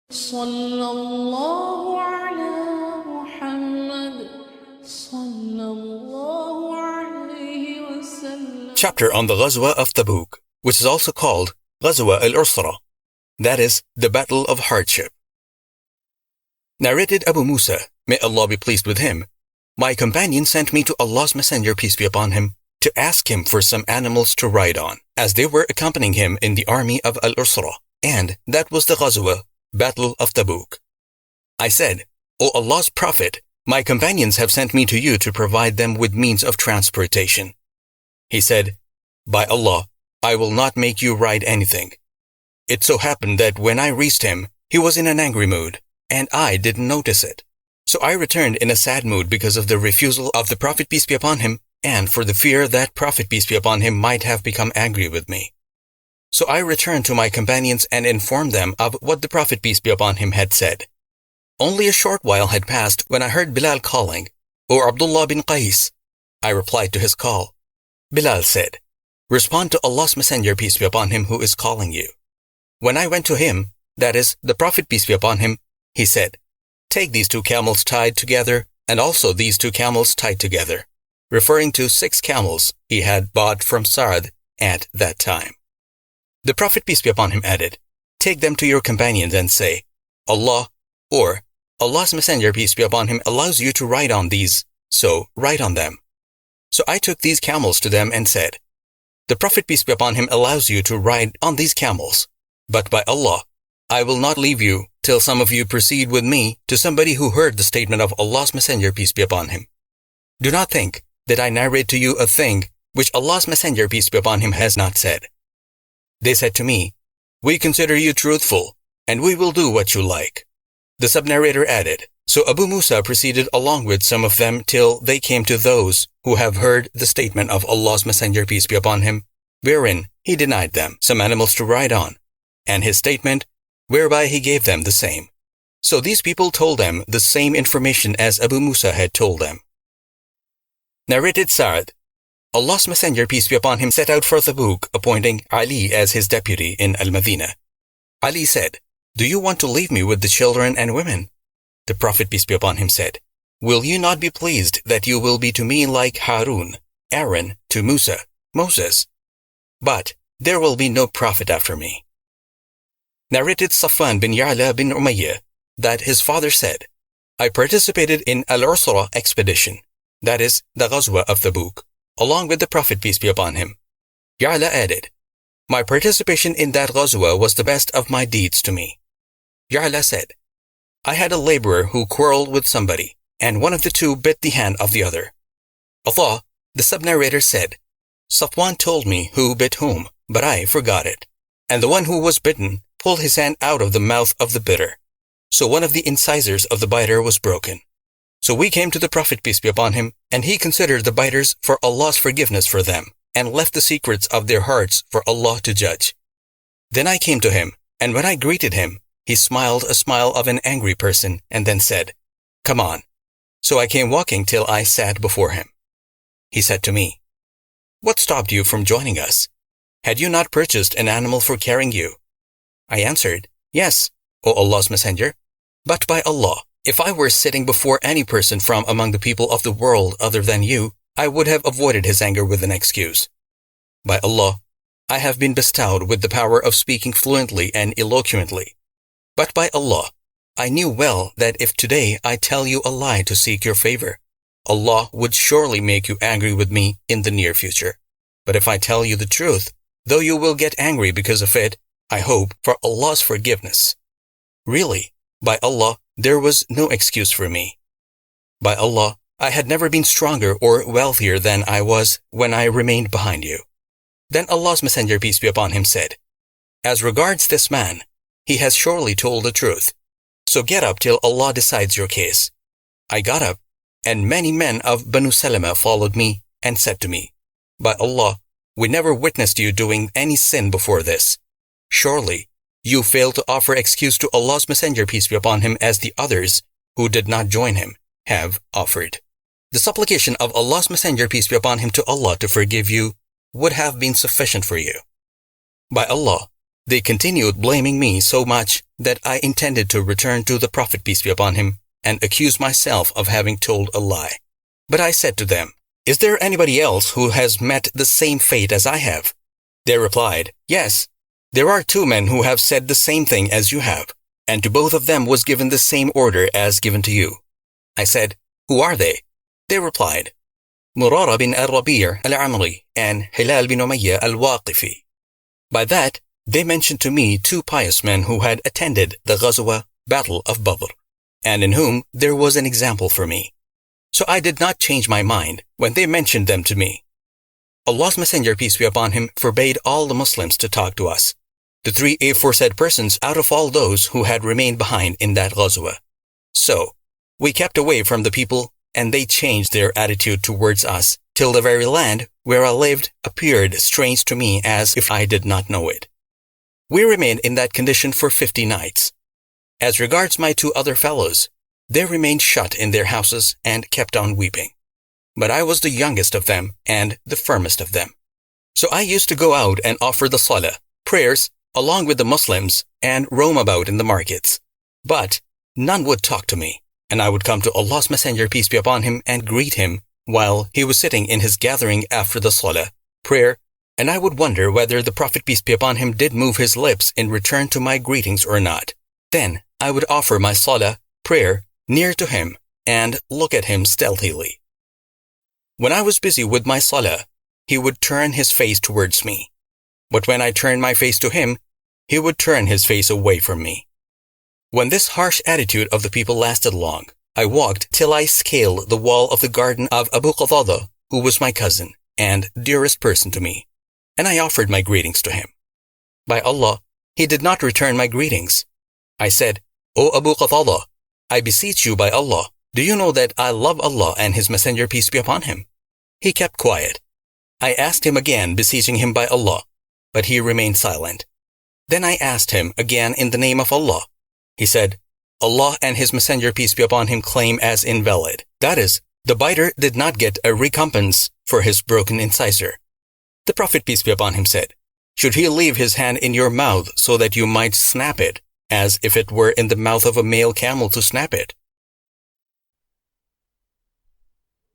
صلى الله على محمد صلى الله عليه وسلم. Chapter on the Ghazwa of Tabuk, which is also called Ghazwa Al-Usrah, that is, the Battle of Hardship. Narrated Abu Musa, may Allah be pleased with him, my companion sent me to Allah's Messenger, peace be upon him, to ask him for some animals to ride on, as they were accompanying him in the army of Al-Usrah, and that was the Ghazwa, Battle of Tabuk. I said, O Allah's Prophet, my companions have sent me to you to provide them with means of transportation. He said, By Allah, I will not make you ride anything. It so happened that when I reached him, he was in an angry mood, and I didn't notice it. So I returned in a sad mood because of the refusal of the Prophet, peace be upon him, and for the fear that Prophet, peace be upon him, might have become angry with me. So I returned to my companions and informed them of what the Prophet, peace be upon him, had said. Only a short while had passed when I heard Bilal calling, O Abdullah bin Qais. I replied to his call. Bilal said, Respond to Allah's Messenger, peace be upon him, who is calling you. When I went to him, that is, the Prophet, peace be upon him, he said, Take these 2 camels tied together, and also these 2 camels tied together, referring to 6 camels he had bought from Sa'd at that time. The Prophet, peace be upon him, added, Take them to your companions and say, Allah, or Allah's Messenger, peace be upon him, allows you to ride on these, so ride on them. So I took these camels to them and said, The Prophet, peace be upon him, allows you to ride on these camels, but by Allah, I will not leave you till some of you proceed with me to somebody who heard the statement of Allah's Messenger, peace be upon him. Do not think that I narrate to you a thing which Allah's Messenger, peace be upon him, has not said. They said to me, We consider you truthful, and we will do what you like. The sub-narrator added, So Abu Musa proceeded along with some of them till they came to those who have heard the statement of Allah's Messenger, peace be upon him, wherein he denied them some animals to ride on, and his statement, whereby he gave them the same. So these people told them the same information as Abu Musa had told them. Narrated Sa'd, Allah's Messenger, peace be upon him, set out for Tabuk, appointing Ali as his deputy in Al-Madinah. Ali said, Do you want to leave me with the children and women? The Prophet, peace be upon him, said, Will you not be pleased that you will be to me like Harun, Aaron to Musa, Moses? But there will be no prophet after me. Narrated Safwan bin Ya'la bin Umayyah that his father said, I participated in Al-Usrah expedition, that is, the Ghazwa of Tabuk, along with the Prophet, peace be upon him. Ya'la added, My participation in that Ghazwa was the best of my deeds to me. Ya'la said, I had a laborer who quarreled with somebody, and one of the 2 bit the hand of the other. Although, the sub-narrator said, Safwan told me who bit whom, but I forgot it. And the one who was bitten pulled his hand out of the mouth of the biter. So one of the incisors of the biter was broken. So we came to the Prophet, peace be upon him, and he considered the biters for Allah's forgiveness for them, and left the secrets of their hearts for Allah to judge. Then I came to him, and when I greeted him, he smiled a smile of an angry person, and then said, Come on. So I came walking till I sat before him. He said to me, What stopped you from joining us? Had you not purchased an animal for carrying you? I answered, Yes, O Allah's Messenger. But by Allah, if I were sitting before any person from among the people of the world other than you, I would have avoided his anger with an excuse. By Allah, I have been bestowed with the power of speaking fluently and eloquently. But by Allah, I knew well that if today I tell you a lie to seek your favor, Allah would surely make you angry with me in the near future. But if I tell you the truth, though you will get angry because of it, I hope for Allah's forgiveness. Really, by Allah, there was no excuse for me. By Allah, I had never been stronger or wealthier than I was when I remained behind you. Then Allah's Messenger, peace be upon him, said, As regards this man, he has surely told the truth. So get up till Allah decides your case. I got up, and many men of Banu Salama followed me and said to me, By Allah, we never witnessed you doing any sin before this. Surely, you failed to offer excuse to Allah's Messenger, peace be upon him, as the others who did not join him have offered. The supplication of Allah's Messenger, peace be upon him, to Allah to forgive you would have been sufficient for you. By Allah, they continued blaming me so much that I intended to return to the Prophet, peace be upon him, and accuse myself of having told a lie. But I said to them, "Is there anybody else who has met the same fate as I have?" They replied, "Yes, there are 2 men who have said the same thing as you have, and to both of them was given the same order as given to you." I said, "Who are they?" They replied, Murara bin al-Rabi' al-Amri and Hilal bin Umayyah al-Waqifi. By that, they mentioned to me 2 pious men who had attended the Ghazwa battle of Badr, and in whom there was an example for me. So I did not change my mind when they mentioned them to me. Allah's Messenger, peace be upon him, forbade all the Muslims to talk to us, the 3 aforesaid persons out of all those who had remained behind in that Ghazwa. So, we kept away from the people, and they changed their attitude towards us, till the very land where I lived appeared strange to me as if I did not know it. We remained in that condition for 50 nights. As regards my 2 other fellows, they remained shut in their houses and kept on weeping. But I was the youngest of them and the firmest of them. So I used to go out and offer the salah, prayers, along with the Muslims, and roam about in the markets. But none would talk to me, and I would come to Allah's Messenger, peace be upon him, and greet him while he was sitting in his gathering after the salah, prayer, and I would wonder whether the Prophet, peace be upon him, did move his lips in return to my greetings or not. Then I would offer my salah, prayer, near to him, and look at him stealthily. When I was busy with my salah, he would turn his face towards me. But when I turned my face to him, he would turn his face away from me. When this harsh attitude of the people lasted long, I walked till I scaled the wall of the garden of Abu Qatada, who was my cousin and dearest person to me, and I offered my greetings to him. By Allah, he did not return my greetings. I said, "O Abu Qatada, I beseech you by Allah, do you know that I love Allah and His Messenger, peace be upon him?" He kept quiet. I asked him again, beseeching him by Allah, but he remained silent. Then I asked him again in the name of Allah. He said, "Allah and His Messenger, peace be upon him, claim as invalid. That is, the biter did not get a recompense for his broken incisor." The Prophet, peace be upon him, said, "Should he leave his hand in your mouth so that you might snap it, as if it were in the mouth of a male camel to snap it?"